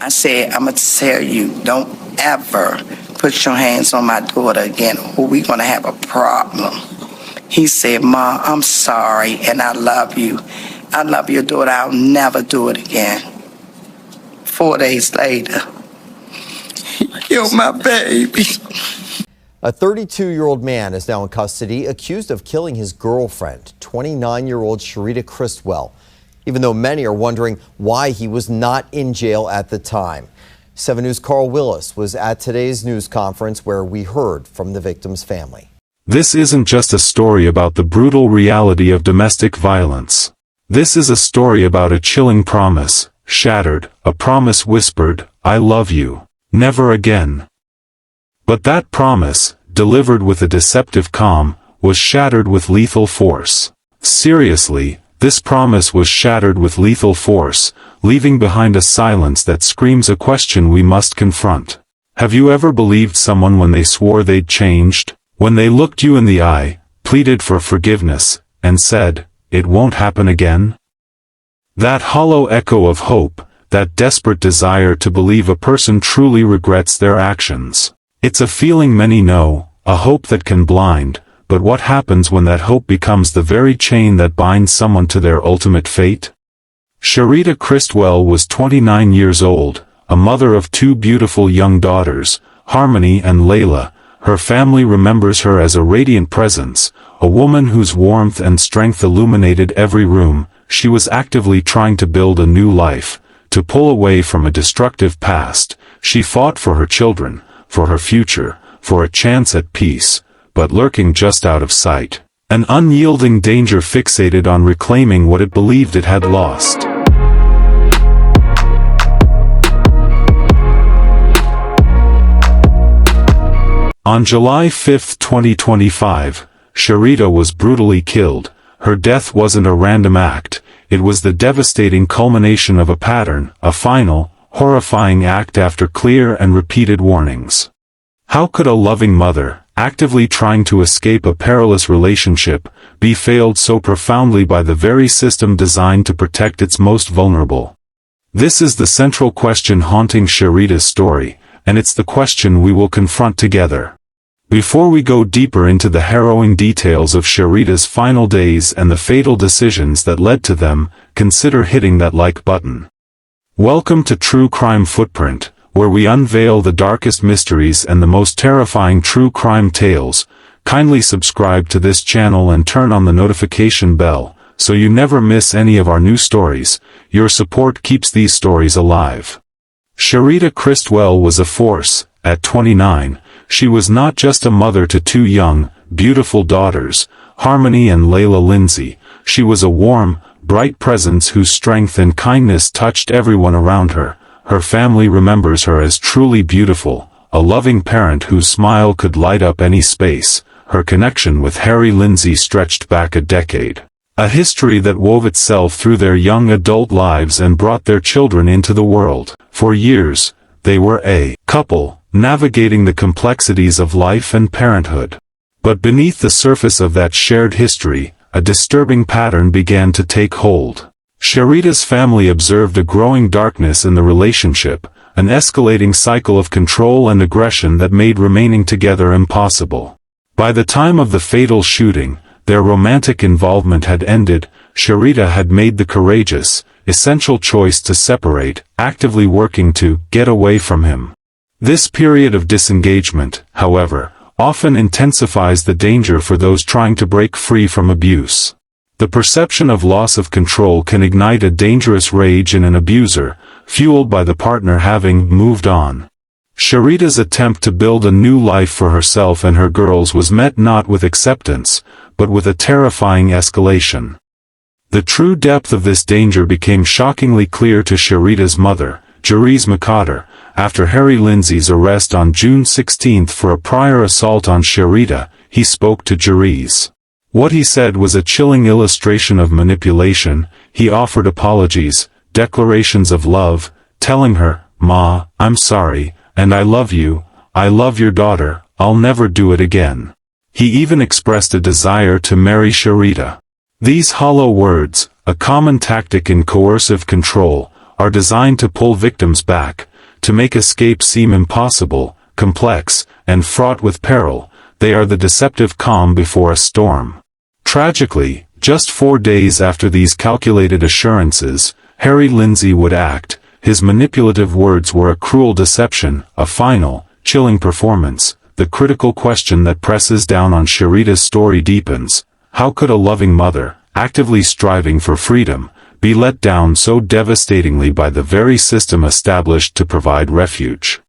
I said, I'm going to tell you, don't ever put your hands on my daughter again, or we're going to have a problem. He said, Ma, I'm sorry, and I love you. I love your daughter. I'll never do it again. 4 days later, he killed my baby. A 32-year-old man is now in custody, accused of killing his girlfriend, 29-year-old Sharita Cristwell, even though many are wondering why he was not in jail at the time. 7 News' Carl Willis was at today's news conference where we heard from the victim's family. This isn't just a story about the brutal reality of domestic violence. This is a story about a chilling promise, shattered, a promise whispered, I love you, never again. But that promise, delivered with a deceptive calm, was shattered with lethal force. Seriously, this promise was shattered with lethal force, leaving behind a silence that screams a question we must confront. Have you ever believed someone when they swore they'd changed? When they looked you in the eye, pleaded for forgiveness, and said, it won't happen again? That hollow echo of hope, that desperate desire to believe a person truly regrets their actions. It's a feeling many know, a hope that can blind, but what happens when that hope becomes the very chain that binds someone to their ultimate fate? Sharita Cristwell was 29 years old, a mother of 2 beautiful young daughters, Harmony and Layla. Her family remembers her as a radiant presence, a woman whose warmth and strength illuminated every room. She was actively trying to build a new life, to pull away from a destructive past. She fought for her children, for her future, for a chance at peace, but lurking just out of sight, an unyielding danger fixated on reclaiming what it believed it had lost. On July 5, 2025, Sharita was brutally killed. Her death wasn't a random act, it was the devastating culmination of a pattern, a final, horrifying act after clear and repeated warnings. How could a loving mother, actively trying to escape a perilous relationship, be failed so profoundly by the very system designed to protect its most vulnerable? This is the central question haunting Sharita's story, and it's the question we will confront together. Before we go deeper into the harrowing details of Sharita's final days and the fatal decisions that led to them, consider hitting that like button. Welcome to True Crime Footprint, where we unveil the darkest mysteries and the most terrifying true crime tales. Kindly subscribe to this channel and turn on the notification bell, so you never miss any of our new stories. Your support keeps these stories alive. Sharita Cristwell was a force. At 29, she was not just a mother to 2 young, beautiful daughters, Harmony and Layla Lindsay. She was a warm, bright presence whose strength and kindness touched everyone around her. Her family remembers her as truly beautiful, a loving parent whose smile could light up any space. Her connection with Harry Lindsay stretched back a decade. A history that wove itself through their young adult lives and brought their children into the world. For years, they were a couple, navigating the complexities of life and parenthood. But beneath the surface of that shared history, a disturbing pattern began to take hold. Sharita's family observed a growing darkness in the relationship, an escalating cycle of control and aggression that made remaining together impossible. By the time of the fatal shooting, their romantic involvement had ended. Sharita had made the courageous, essential choice to separate, actively working to get away from him. This period of disengagement, however, often intensifies the danger for those trying to break free from abuse. The perception of loss of control can ignite a dangerous rage in an abuser, fueled by the partner having moved on. Sharita's attempt to build a new life for herself and her girls was met not with acceptance, but with a terrifying escalation. The true depth of this danger became shockingly clear to Sharita's mother, Jerice McCotter, after Harry Lindsay's arrest on June 16 for a prior assault on Sharita. He spoke to Jerice. What he said was a chilling illustration of manipulation. He offered apologies, declarations of love, telling her, "Ma, I'm sorry, and I love you, I love your daughter, I'll never do it again." He even expressed a desire to marry Sharita. These hollow words, a common tactic in coercive control, are designed to pull victims back, to make escape seem impossible, complex, and fraught with peril. They are the deceptive calm before a storm. Tragically, just 4 days after these calculated assurances, Harry Lindsay would act. His manipulative words were a cruel deception, a final, chilling performance. The critical question that presses down on Sharita's story deepens. How could a loving mother, actively striving for freedom, be let down so devastatingly by the very system established to provide refuge?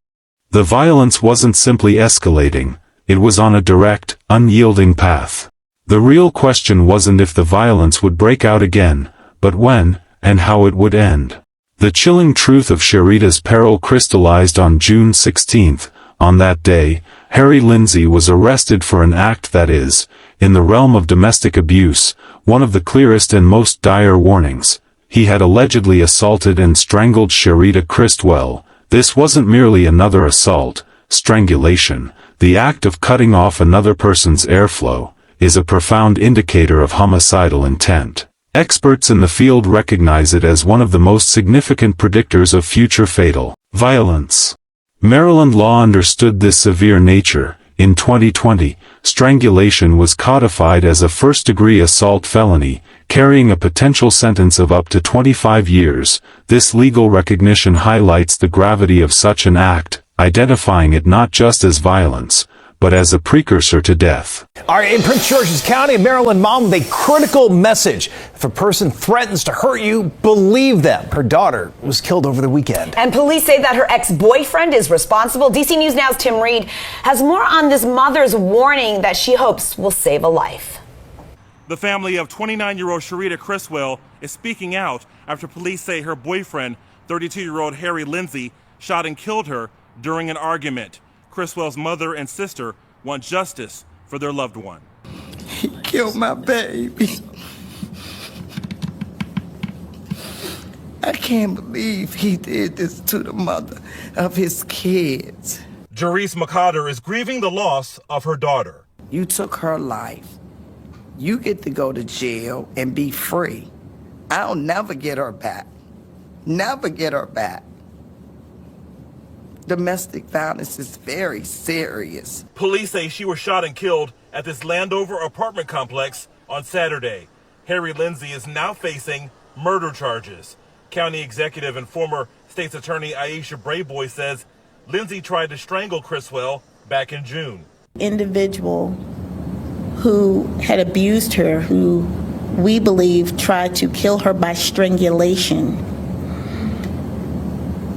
The violence wasn't simply escalating, it was on a direct, unyielding path. The real question wasn't if the violence would break out again, but when, and how it would end. The chilling truth of Sharita's peril crystallized on June 16. On that day, Harry Lindsay was arrested for an act that is, in the realm of domestic abuse, one of the clearest and most dire warnings. He had allegedly assaulted and strangled Sharita Cristwell. This wasn't merely another assault. Strangulation, the act of cutting off another person's airflow, is a profound indicator of homicidal intent. Experts in the field recognize it as one of the most significant predictors of future fatal violence. Maryland law understood this severe nature. In 2020, strangulation was codified as a first-degree assault felony, carrying a potential sentence of up to 25 years. This legal recognition highlights the gravity of such an act, identifying it not just as violence, but as a precursor to death. All right, in Prince George's County, Maryland mom with a critical message. If a person threatens to hurt you, believe them. Her daughter was killed over the weekend. And police say that her ex-boyfriend is responsible. DC News Now's Tim Reed has more on this mother's warning that she hopes will save a life. The family of 29-year-old Sharita Cristwell is speaking out after police say her boyfriend, 32-year-old Harry Lindsay, shot and killed her during an argument. Cristwell's mother and sister want justice for their loved one. He killed my baby. I can't believe he did this to the mother of his kids. Jerice McCotter is grieving the loss of her daughter. You took her life. You get to go to jail and be free. I'll never get her back. Never get her back. Domestic violence is very serious. Police say she was shot and killed at this Landover apartment complex on Saturday. Harry Lindsay is now facing murder charges. County executive and former state's attorney Aisha Brayboy says Lindsay tried to strangle Cristwell back in June. Individual who had abused her, who we believe tried to kill her by strangulation,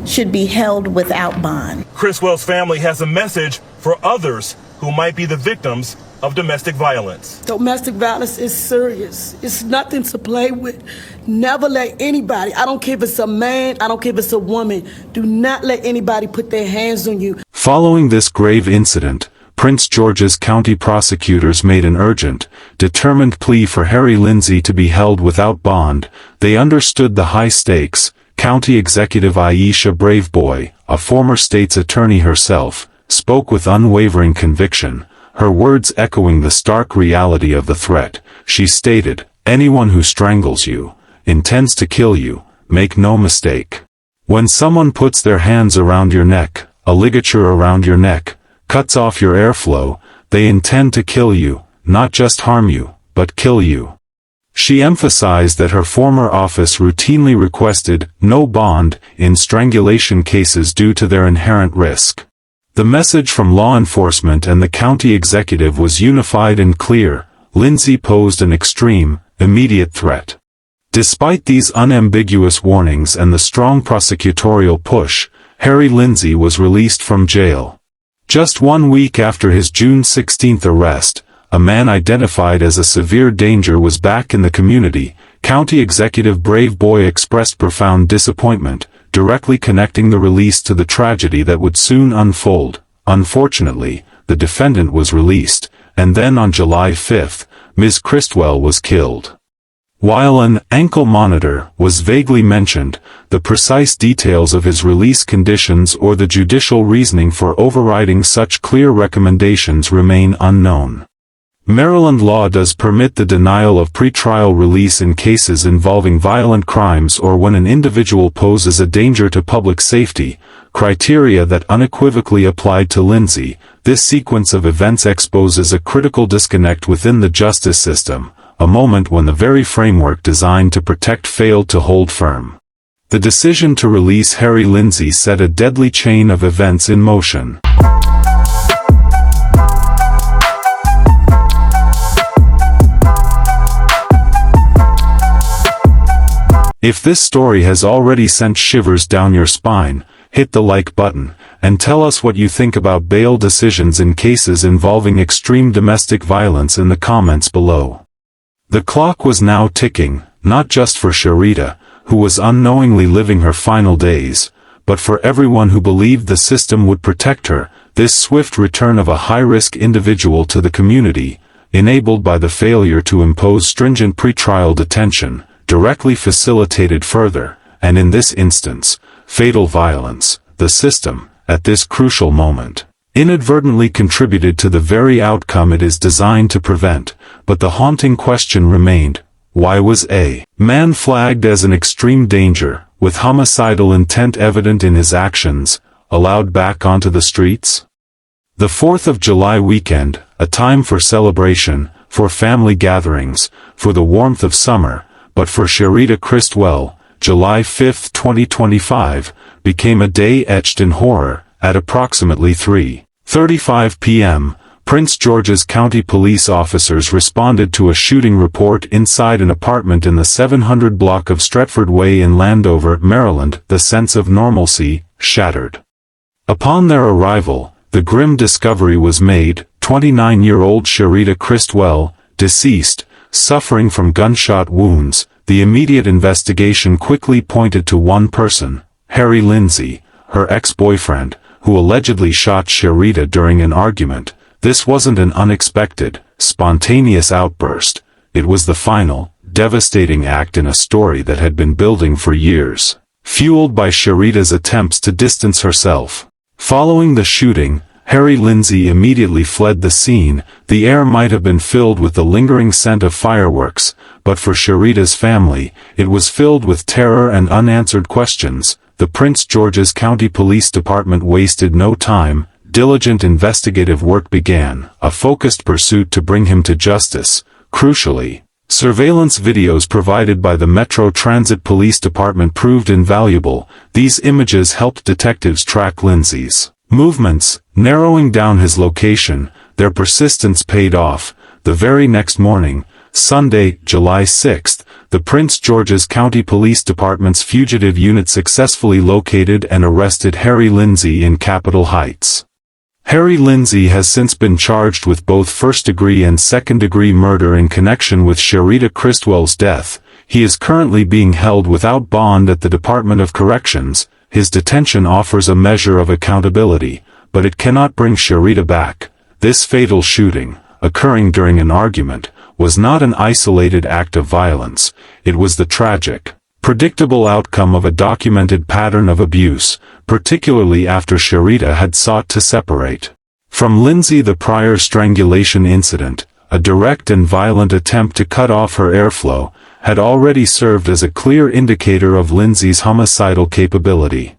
should be held without bond. Cristwell's family has a message for others who might be the victims of domestic violence. Domestic violence is serious. It's nothing to play with. Never let anybody, I don't care if it's a man, I don't care if it's a woman, do not let anybody put their hands on you. Following this grave incident, Prince George's County prosecutors made an urgent, determined plea for Harry Lindsay to be held without bond. They understood the high stakes. County Executive Aisha Brayboy, a former state's attorney herself, spoke with unwavering conviction, her words echoing the stark reality of the threat. She stated, "Anyone who strangles you, intends to kill you, make no mistake. When someone puts their hands around your neck, a ligature around your neck, cuts off your airflow, they intend to kill you, not just harm you, but kill you." She emphasized that her former office routinely requested no bond in strangulation cases due to their inherent risk. The message from law enforcement and the county executive was unified and clear. Lindsay posed an extreme, immediate threat. Despite these unambiguous warnings and the strong prosecutorial push, Harry Lindsay was released from jail. Just 1 week after his June 16 arrest, a man identified as a severe danger was back in the community. County Executive Brayboy expressed profound disappointment, directly connecting the release to the tragedy that would soon unfold. Unfortunately, the defendant was released, and then on July 5, Ms. Cristwell was killed. While an ankle monitor was vaguely mentioned, the precise details of his release conditions or the judicial reasoning for overriding such clear recommendations remain unknown. Maryland law does permit the denial of pretrial release in cases involving violent crimes or when an individual poses a danger to public safety, criteria that unequivocally applied to Lindsay. This sequence of events exposes a critical disconnect within the justice system, a moment when the very framework designed to protect failed to hold firm. The decision to release Harry Lindsay set a deadly chain of events in motion. If this story has already sent shivers down your spine, hit the like button, and tell us what you think about bail decisions in cases involving extreme domestic violence in the comments below. The clock was now ticking, not just for Sharita, who was unknowingly living her final days, but for everyone who believed the system would protect her. This swift return of a high-risk individual to the community, enabled by the failure to impose stringent pretrial detention, directly facilitated further, and in this instance, fatal violence. The system, at this crucial moment, inadvertently contributed to the very outcome it is designed to prevent, but the haunting question remained: why was a man flagged as an extreme danger, with homicidal intent evident in his actions, allowed back onto the streets? The 4th of July weekend, a time for celebration, for family gatherings, for the warmth of summer, but for Sharita Cristwell, July 5, 2025, became a day etched in horror. At approximately 3:35 p.m., Prince George's County police officers responded to a shooting report inside an apartment in the 700 block of Stretford Way in Landover, Maryland. The sense of normalcy shattered. Upon their arrival, the grim discovery was made: 29-year-old Sharita Cristwell, deceased, suffering from gunshot wounds. The immediate investigation quickly pointed to one person: Harry Lindsay, her ex-boyfriend, who allegedly shot Sharita during an argument. This wasn't an unexpected, spontaneous outburst. It was the final, devastating act in a story that had been building for years, fueled by Sharita's attempts to distance herself. Following the shooting, Harry Lindsay immediately fled the scene. The air might have been filled with the lingering scent of fireworks, but for Sharita's family, it was filled with terror and unanswered questions. The Prince George's County Police Department wasted no time. Diligent investigative work began, a focused pursuit to bring him to justice. Crucially, surveillance videos provided by the Metro Transit Police Department proved invaluable. These images helped detectives track Lindsay's movements, narrowing down his location. Their persistence paid off. The very next morning, Sunday, July 6th, the Prince George's County Police Department's fugitive unit successfully located and arrested Harry Lindsay in Capitol Heights. Harry Lindsay has since been charged with both first-degree and second-degree murder in connection with Sharita Cristwell's death. He is currently being held without bond at the Department of Corrections. His detention offers a measure of accountability, but it cannot bring Sharita back. This fatal shooting, occurring during an argument, was not an isolated act of violence. It was the tragic, predictable outcome of a documented pattern of abuse, particularly after Sharita had sought to separate from Lindsay. The prior strangulation incident, a direct and violent attempt to cut off her airflow, had already served as a clear indicator of Lindsay's homicidal capability.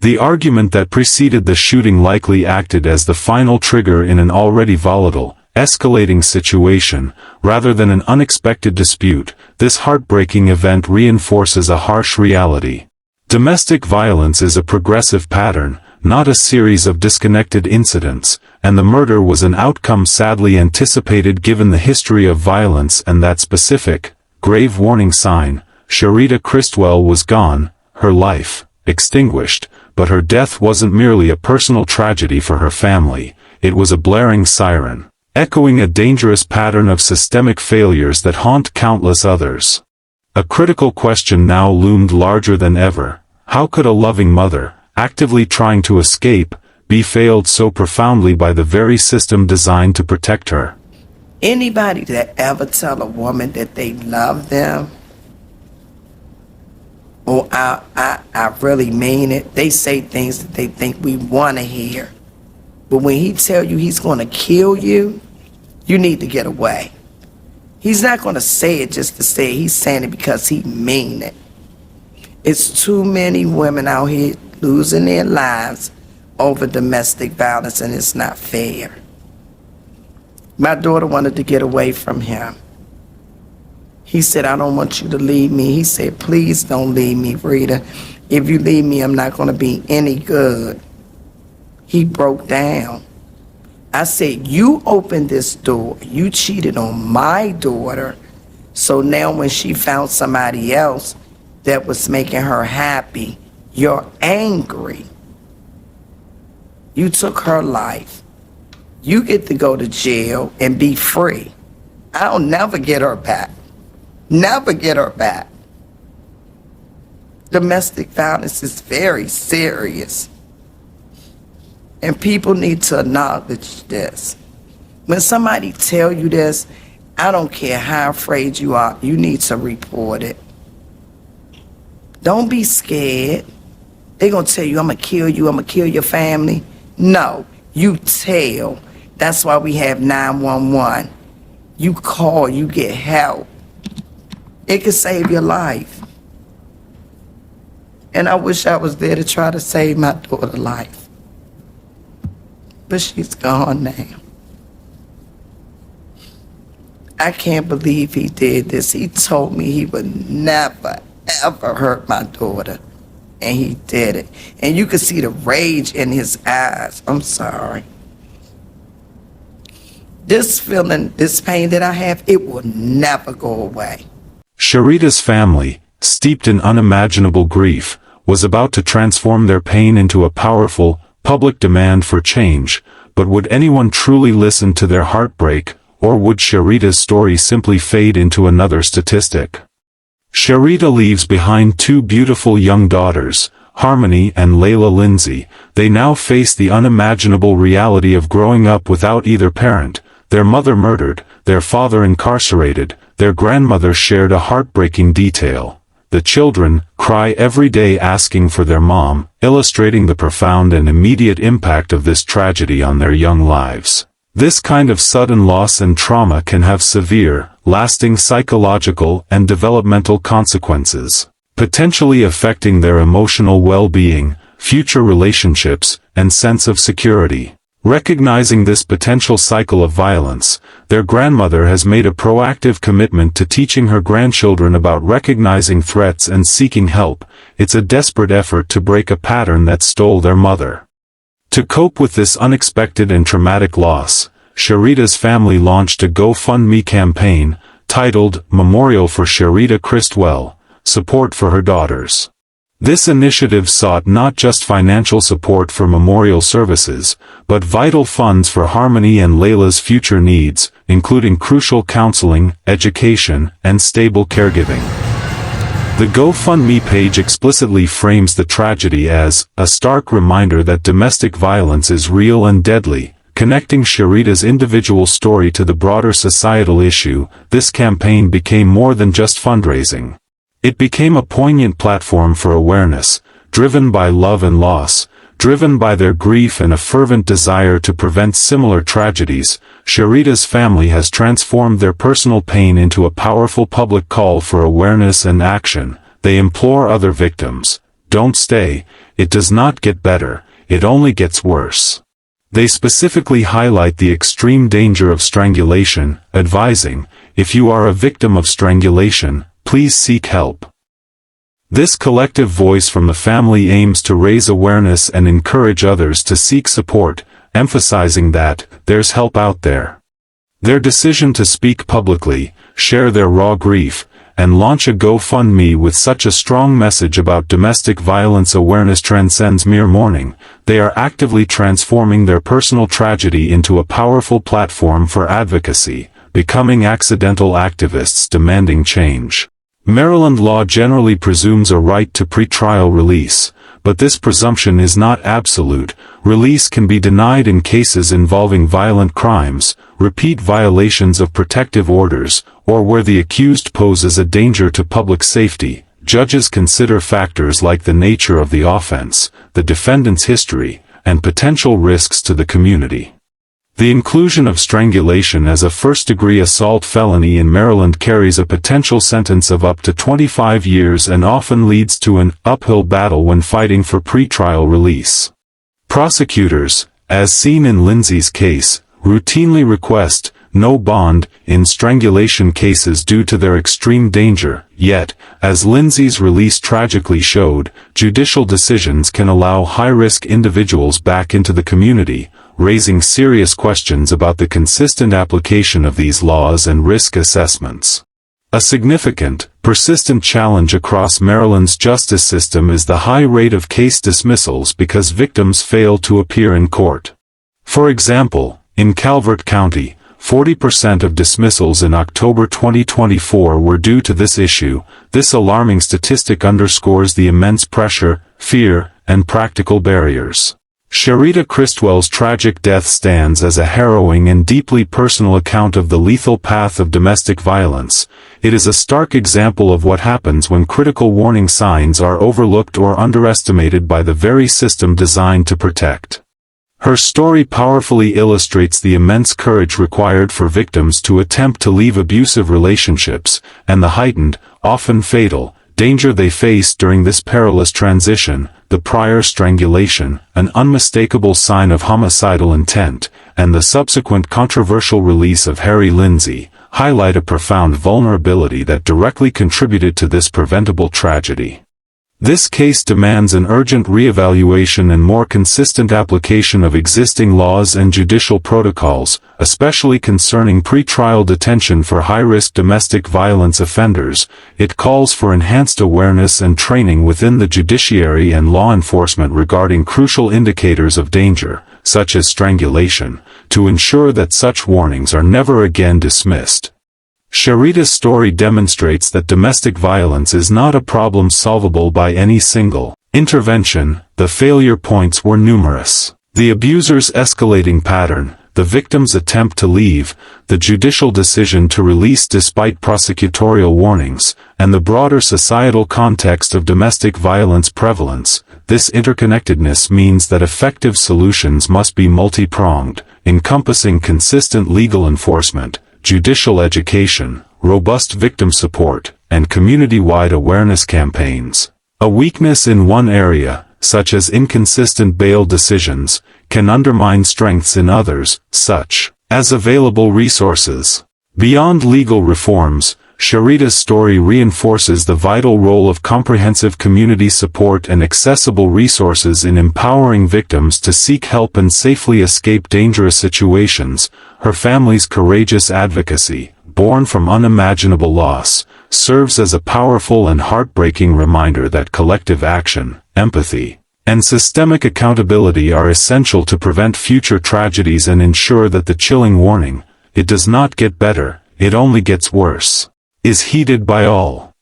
The argument that preceded the shooting likely acted as the final trigger in an already volatile, escalating situation, rather than an unexpected dispute. This heartbreaking event reinforces a harsh reality. Domestic violence is a progressive pattern, not a series of disconnected incidents, and the murder was an outcome sadly anticipated given the history of violence and that specific, grave warning sign. Sharita Cristwell was gone, her life extinguished, but her death wasn't merely a personal tragedy for her family. It was a blaring siren, echoing a dangerous pattern of systemic failures that haunt countless others. A critical question now loomed larger than ever: how could a loving mother, actively trying to escape, be failed so profoundly by the very system designed to protect her? Anybody that ever tell a woman that they love them, or I really mean it, they say things that they think we want to hear. But when he tell you he's going to kill you, You need to get away. He's not going to say it just to say it. He's saying it because he mean it. It's too many women out here losing their lives over domestic violence, and it's not fair. My daughter wanted to get away from him. He said, I don't want you to leave me. He said, please don't leave me, Rita. If you leave me, I'm not going to be any good. He broke down. I said, you opened this door. You cheated on my daughter. So now when she found somebody else that was making her happy, you're angry. You took her life. You get to go to jail and be free. I'll never get her back. Never get her back. Domestic violence is very serious. And people need to acknowledge this. When somebody tell you this, I don't care how afraid you are, you need to report it. Don't be scared. They're going to tell you, I'm going to kill you, I'm going to kill your family. No, you tell. That's why we have 911. You call, you get help. It could save your life. And I wish I was there to try to save my daughter's life. But she's gone now. I can't believe he did this. He told me he would never, ever hurt my daughter. And he did it. And you could see the rage in his eyes. I'm sorry. This feeling, this pain that I have, it will never go away. Sharita's family, steeped in unimaginable grief, was about to transform their pain into a powerful, public demand for change, but would anyone truly listen to their heartbreak, or would Sharita's story simply fade into another statistic? Sharita leaves behind two beautiful young daughters, Harmony and Layla Lindsay. They now face the unimaginable reality of growing up without either parent, their mother murdered, their father incarcerated, their grandmother shared a heartbreaking detail. The children cry every day asking for their mom, illustrating the profound and immediate impact of this tragedy on their young lives. This kind of sudden loss and trauma can have severe, lasting psychological and developmental consequences, potentially affecting their emotional well-being, future relationships, and sense of security. Recognizing this potential cycle of violence, their grandmother has made a proactive commitment to teaching her grandchildren about recognizing threats and seeking help. It's a desperate effort to break a pattern that stole their mother. To cope with this unexpected and traumatic loss, Sharita's family launched a GoFundMe campaign, titled Memorial for Sharita Cristwell, Support for Her Daughters. This initiative sought not just financial support for memorial services, but vital funds for Harmony and Layla's future needs, including crucial counseling, education, and stable caregiving. The GoFundMe page explicitly frames the tragedy as a stark reminder that domestic violence is real and deadly. Connecting Sharita's individual story to the broader societal issue, this campaign became more than just fundraising. It became a poignant platform for awareness, driven by love and loss, driven by their grief and a fervent desire to prevent similar tragedies. Sharita's family has transformed their personal pain into a powerful public call for awareness and action. They implore other victims, don't stay, it does not get better, it only gets worse. They specifically highlight the extreme danger of strangulation, advising, if you are a victim of strangulation, please seek help. This collective voice from the family aims to raise awareness and encourage others to seek support, emphasizing that there's help out there. Their decision to speak publicly, share their raw grief, and launch a GoFundMe with such a strong message about domestic violence awareness transcends mere mourning. They are actively transforming their personal tragedy into a powerful platform for advocacy, becoming accidental activists demanding change. Maryland law generally presumes a right to pretrial release, but this presumption is not absolute. Release can be denied in cases involving violent crimes, repeat violations of protective orders, or where the accused poses a danger to public safety. Judges consider factors like the nature of the offense, the defendant's history, and potential risks to the community. The inclusion of strangulation as a first-degree assault felony in Maryland carries a potential sentence of up to 25 years and often leads to an uphill battle when fighting for pretrial release. Prosecutors, as seen in Lindsay's case, routinely request no bond in strangulation cases due to their extreme danger, yet, as Lindsay's release tragically showed, judicial decisions can allow high-risk individuals back into the community, raising serious questions about the consistent application of these laws and risk assessments. A significant, persistent challenge across Maryland's justice system is the high rate of case dismissals because victims fail to appear in court. For example, in Calvert County, 40% of dismissals in October 2024 were due to this issue. This alarming statistic underscores the immense pressure, fear, and practical barriers. Sharita Cristwell's tragic death stands as a harrowing and deeply personal account of the lethal path of domestic violence. It is a stark example of what happens when critical warning signs are overlooked or underestimated by the very system designed to protect. Her story powerfully illustrates the immense courage required for victims to attempt to leave abusive relationships, and the heightened, often fatal, danger they face during this perilous transition. The prior strangulation, an unmistakable sign of homicidal intent, and the subsequent controversial release of Harry Lindsay, highlight a profound vulnerability that directly contributed to this preventable tragedy. This case demands an urgent reevaluation and more consistent application of existing laws and judicial protocols, especially concerning pretrial detention for high-risk domestic violence offenders. It calls for enhanced awareness and training within the judiciary and law enforcement regarding crucial indicators of danger, such as strangulation, to ensure that such warnings are never again dismissed. Sharita's story demonstrates that domestic violence is not a problem solvable by any single intervention. The failure points were numerous. The abuser's escalating pattern, the victim's attempt to leave, the judicial decision to release despite prosecutorial warnings, and the broader societal context of domestic violence prevalence. This interconnectedness means that effective solutions must be multi-pronged, encompassing consistent legal enforcement, judicial education, robust victim support, and community-wide awareness campaigns. A weakness in one area, such as inconsistent bail decisions, can undermine strengths in others, such as available resources. Beyond legal reforms, Sharita's story reinforces the vital role of comprehensive community support and accessible resources in empowering victims to seek help and safely escape dangerous situations. Her family's courageous advocacy, born from unimaginable loss, serves as a powerful and heartbreaking reminder that collective action, empathy, and systemic accountability are essential to prevent future tragedies and ensure that the chilling warning, "It does not get better, it only gets worse," is heeded by all.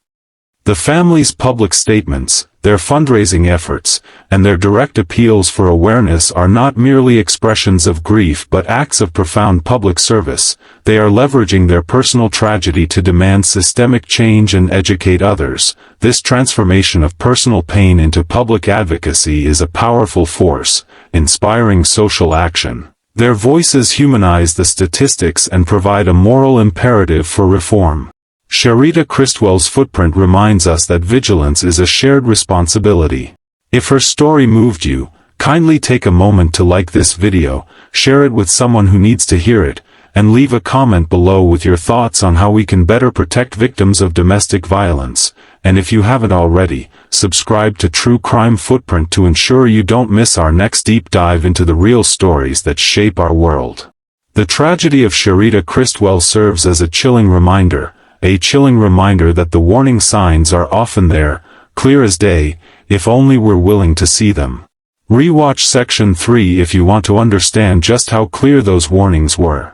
The family's public statements, their fundraising efforts, and their direct appeals for awareness are not merely expressions of grief but acts of profound public service. They are leveraging their personal tragedy to demand systemic change and educate others. This transformation of personal pain into public advocacy is a powerful force, inspiring social action. Their voices humanize the statistics and provide a moral imperative for reform. Sharita Cristwell's footprint reminds us that vigilance is a shared responsibility. If her story moved you, kindly take a moment to like this video, share it with someone who needs to hear it, and leave a comment below with your thoughts on how we can better protect victims of domestic violence. And if you haven't already, subscribe to True Crime Footprint to ensure you don't miss our next deep dive into the real stories that shape our world. The tragedy of Sharita Cristwell serves as a chilling reminder that the warning signs are often there, clear as day, if only we're willing to see them. Rewatch Section 3 if you want to understand just how clear those warnings were.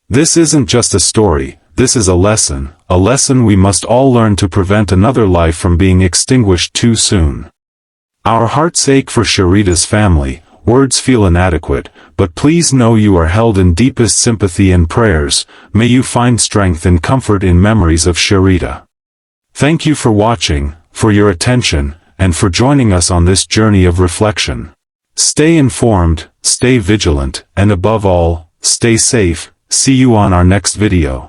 This isn't just a story, this is a lesson we must all learn to prevent another life from being extinguished too soon. Our hearts ache for Sharita's family. Words feel inadequate, but please know you are held in deepest sympathy and prayers. May you find strength and comfort in memories of Sharita. Thank you for watching, for your attention, and for joining us on this journey of reflection. Stay informed, stay vigilant, and above all, Stay safe, see you on our next video.